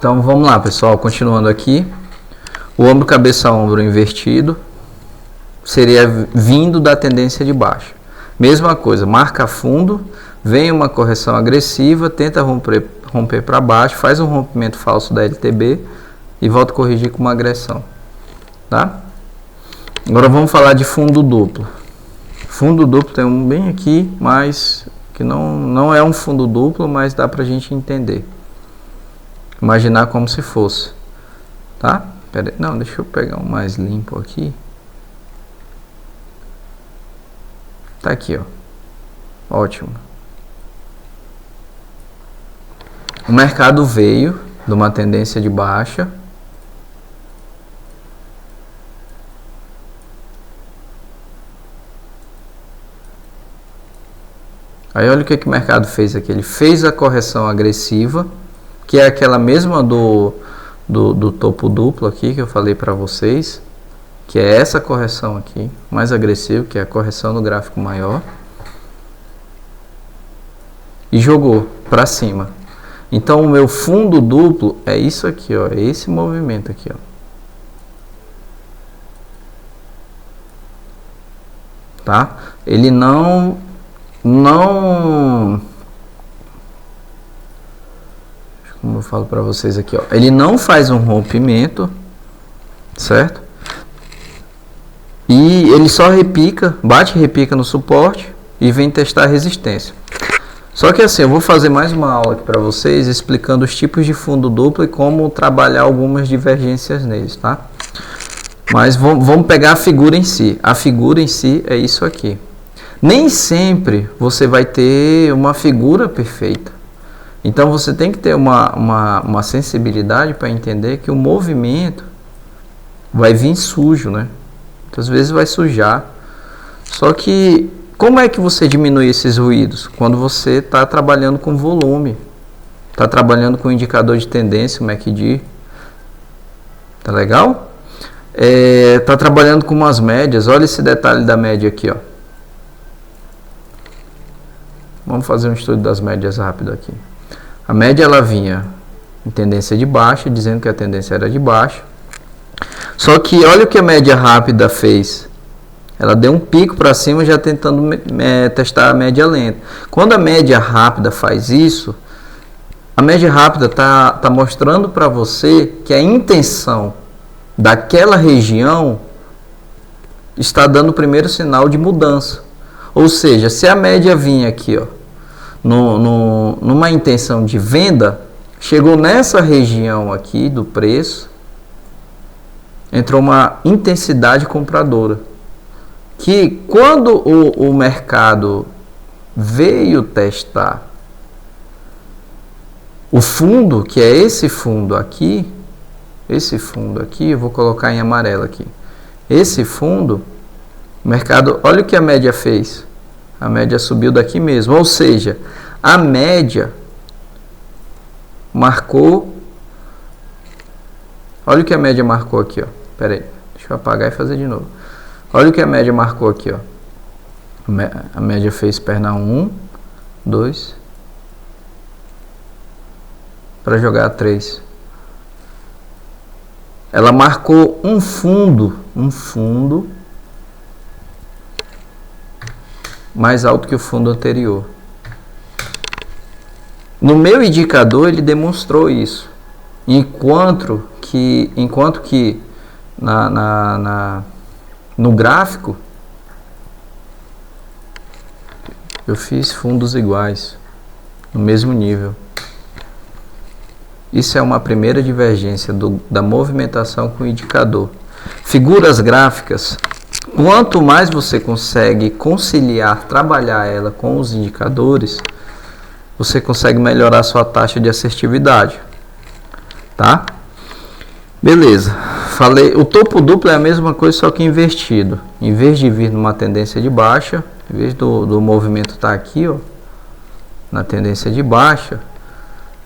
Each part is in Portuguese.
Então vamos lá, pessoal, continuando aqui. O ombro, cabeça, ombro invertido seria vindo da tendência de baixa. Mesma coisa, marca fundo, vem uma correção agressiva, tenta romper para baixo, faz um rompimento falso da LTB e volta a corrigir com uma agressão. Tá? Agora vamos falar de fundo duplo. Fundo duplo tem um bem aqui, mas que não é um fundo duplo, mas dá pra gente entender. Imaginar como se fosse. Tá? Pera aí. Não, deixa eu pegar um mais limpo aqui. Tá aqui, ó. Ótimo. O mercado veio de uma tendência de baixa. Aí olha o que o mercado fez aqui. Ele fez a correção agressiva, que é aquela mesma do topo duplo aqui que eu falei para vocês, que é essa correção aqui, mais agressiva, que é a correção no gráfico maior, e jogou para cima. Então o meu fundo duplo é isso aqui, ó, é esse movimento aqui, ó. Tá? Ele não como eu falo para vocês aqui, ó, ele não faz um rompimento, certo? E ele só repica, bate e repica no suporte e vem testar a resistência. Só que assim, eu vou fazer mais uma aula aqui para vocês explicando os tipos de fundo duplo e como trabalhar algumas divergências neles, tá? Mas vamos pegar a figura em si. A figura em si é isso aqui. Nem sempre você vai ter uma figura perfeita. Então você tem que ter uma sensibilidade para entender que o movimento vai vir sujo, né? Muitas vezes vai sujar. Só que como é que você diminui esses ruídos? Quando você está trabalhando com volume, está trabalhando com indicador de tendência, o MACD. Tá legal? Está trabalhando com umas médias. Olha esse detalhe da média aqui, ó. Vamos fazer um estudo das médias rápido aqui. A média ela vinha em tendência de baixa, dizendo que a tendência era de baixa. Só que olha o que a média rápida fez. Ela deu um pico para cima já tentando testar a média lenta. Quando a média rápida faz isso, a média rápida tá mostrando para você que a intenção daquela região está dando o primeiro sinal de mudança. Ou seja, se a média vinha aqui, ó, numa intenção de venda, chegou nessa região aqui do preço, entrou uma intensidade compradora. Que quando o mercado veio testar o fundo, que é esse fundo aqui, eu vou colocar em amarelo aqui. Esse fundo, o mercado, olha o que a média fez. A média subiu daqui mesmo, ou seja, a média marcou. Olha o que a média marcou aqui, ó. Pera aí, deixa eu apagar e fazer de novo. Olha o que a média marcou aqui, ó. A média fez perna 1, 2, para jogar 3. Ela marcou um fundo mais alto que o fundo anterior. No meu indicador ele demonstrou isso, enquanto que no gráfico eu fiz fundos iguais no mesmo nível. Isso é uma primeira divergência da movimentação com o indicador. Figuras gráficas, quanto mais você consegue conciliar, trabalhar ela com os indicadores, você consegue melhorar a sua taxa de assertividade. Tá? Beleza. Falei, o topo duplo é a mesma coisa, só que invertido. Em vez de vir numa tendência de baixa, em vez do movimento estar aqui, ó, na tendência de baixa,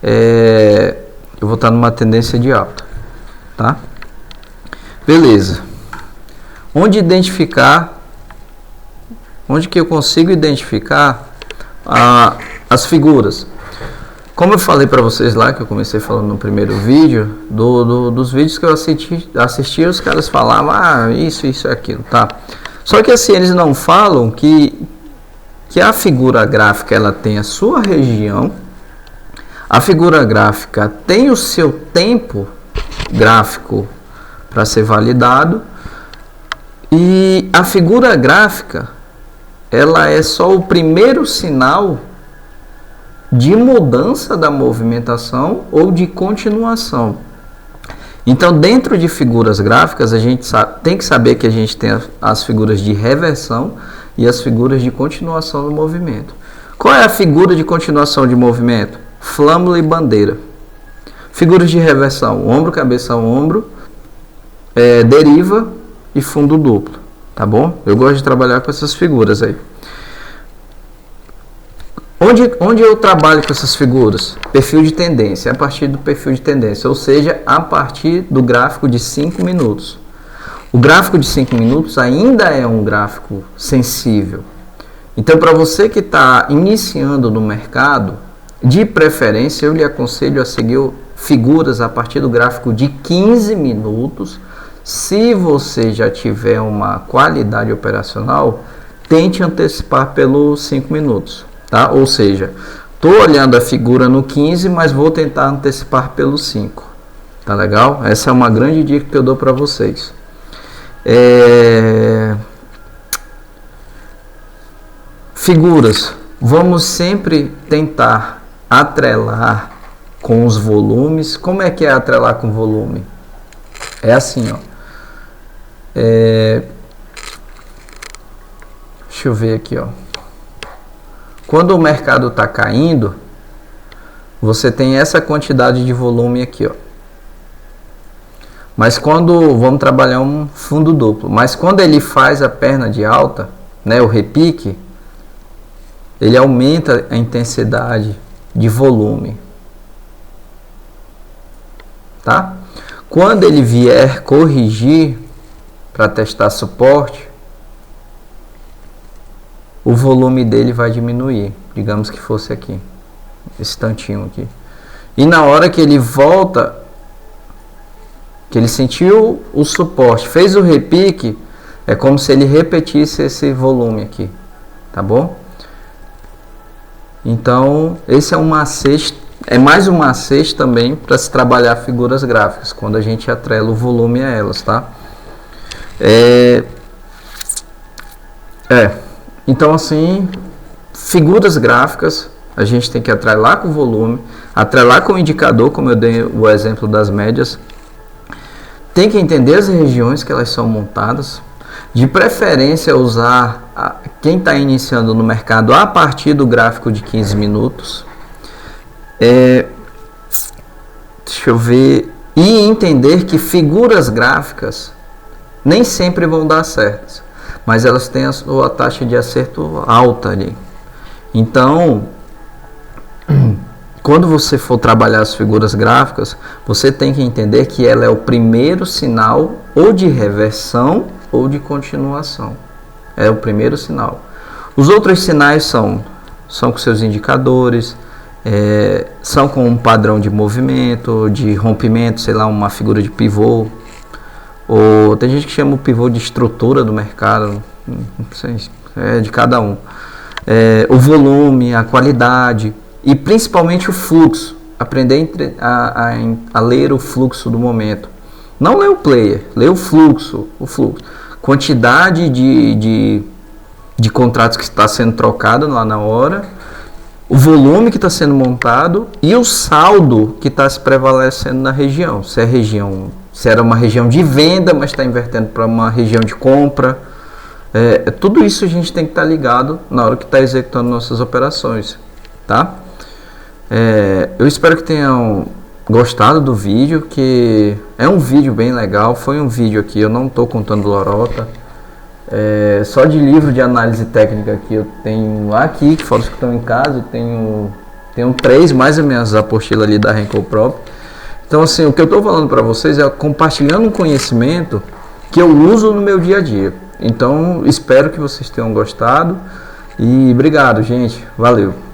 eu vou estar numa tendência de alta, tá? Beleza. Onde que eu consigo identificar as figuras? Como eu falei para vocês lá, que eu comecei falando no primeiro vídeo, dos vídeos que eu assisti, os caras falavam, isso e aquilo, tá? Só que assim, eles não falam que a figura gráfica, ela tem a sua região, a figura gráfica tem o seu tempo gráfico para ser validado, e a figura gráfica, ela é só o primeiro sinal de mudança da movimentação ou de continuação. Então, dentro de figuras gráficas, a gente tem que saber que a gente tem as figuras de reversão e as figuras de continuação do movimento. Qual é a figura de continuação de movimento? Flâmula e bandeira. Figuras de reversão: ombro, cabeça, ombro, deriva e fundo duplo. Tá bom? Eu gosto de trabalhar com essas figuras aí. Onde eu trabalho com essas figuras? Perfil de tendência, a partir do perfil de tendência, ou seja, a partir do gráfico de 5 minutos. O gráfico de 5 minutos ainda é um gráfico sensível. Então, para você que está iniciando no mercado, de preferência, eu lhe aconselho a seguir figuras a partir do gráfico de 15 minutos. Se você já tiver uma qualidade operacional, tente antecipar pelos 5 minutos. Tá? Ou seja, estou olhando a figura no 15, mas vou tentar antecipar pelos 5. Tá legal? Essa é uma grande dica que eu dou para vocês. Figuras. Vamos sempre tentar atrelar com os volumes. Como é que é atrelar com volume? É assim, ó. Deixa eu ver aqui, ó. Quando o mercado está caindo, você tem essa quantidade de volume aqui, ó. Mas vamos trabalhar um fundo duplo, mas quando ele faz a perna de alta, né, o repique, ele aumenta a intensidade de volume, tá? Quando ele vier corrigir para testar suporte, o volume dele vai diminuir, digamos que fosse aqui, esse tantinho aqui. E na hora que ele volta, que ele sentiu o suporte, fez o repique, é como se ele repetisse esse volume aqui, tá bom? Então, esse é um macete, é mais um macete também para se trabalhar figuras gráficas, quando a gente atrela o volume a elas, tá? Então, assim, figuras gráficas, a gente tem que atrelar com o volume, atrelar com o indicador, como eu dei o exemplo das médias. Tem que entender as regiões que elas são montadas. De preferência, usar quem está iniciando no mercado a partir do gráfico de 15 minutos. Deixa eu ver. E entender que figuras gráficas nem sempre vão dar certo, mas elas têm a sua taxa de acerto alta ali. Então, quando você for trabalhar as figuras gráficas, você tem que entender que ela é o primeiro sinal ou de reversão ou de continuação. É o primeiro sinal. Os outros sinais são com seus indicadores, são com um padrão de movimento, de rompimento, sei lá, uma figura de pivô. Ou tem gente que chama o pivô de estrutura do mercado, não sei, é de cada um. O volume, a qualidade e principalmente o fluxo. Aprender a ler o fluxo do momento. Não ler o player, ler o fluxo. Quantidade de contratos que está sendo trocado lá na hora, o volume que está sendo montado e o saldo que está se prevalecendo na região. Se era uma região de venda, mas está invertendo para uma região de compra. Tudo isso a gente tem que estar ligado na hora que está executando nossas operações, tá? Eu espero que tenham gostado do vídeo, que é um vídeo bem legal. Foi um vídeo aqui, eu não estou contando lorota. Só de livro de análise técnica que eu tenho aqui, que fora os que estão em casa, eu tenho 3, mais as minhas apostilas ali da Renko próprio. Então, assim, o que eu estou falando para vocês é compartilhando um conhecimento que eu uso no meu dia a dia. Então, espero que vocês tenham gostado e obrigado, gente. Valeu!